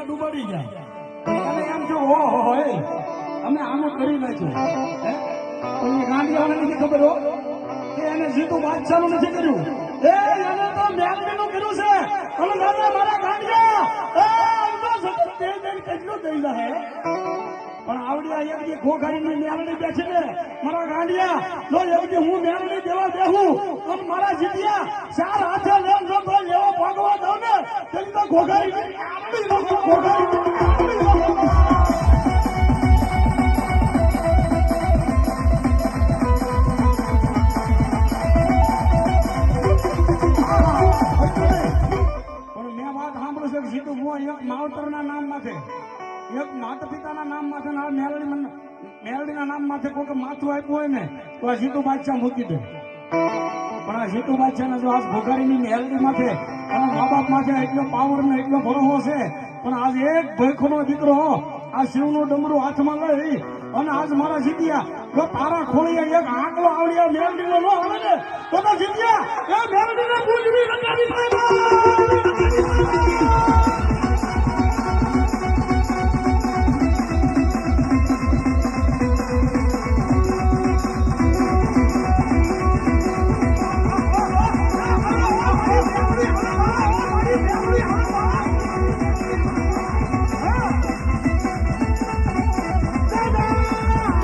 ડૂબાડી જાય અને એમ જો હોય અમે આનું કરી નાખ્યું તમને ગાંધીવાળાને નથી ખબર હો કે એને જીતુ બાદશાહનું નથી કર્યું એને તો મેલડીનું કર્યું છે અને દાદા મારા ગાંડિયા કેટલું દઈ જાય પણ આવડિયા એક દી ખોખારીની મેલડી બેઠી ને મારા ગાંડિયા જો એક દી હું મેલડી દેવા બેહું અને મારા જીત્યા ચાર હાથે લેમ જો તો લેવો ભાગવા દઉં ને તેની તો ખોખારી માવતરના નામ માથે એક માતા પિતાના નામ માથે મેલડીના નામ માથે કોઈ માથું આપ્યું હોય ને તો આ જીતુ બાદશાહ મૂકી દે પણ આ જીતુ બાદશાહ જો આજ ભોગારીની મેલડી માથે અને મા બાપ માથે એટલો પાવર ને એટલો ભરોસો છે પણ આજ એક ભયખોનો દીકરો આ શિવનું ડમરું હાથમાં લઈ અને આજ મારા જીત્યા જો તારા ખોલીએ એક આંકલો આવડ્યા મેલડીનો ન આવે ને તો જીત્યા એ મેલડીને પૂજવી લગાવી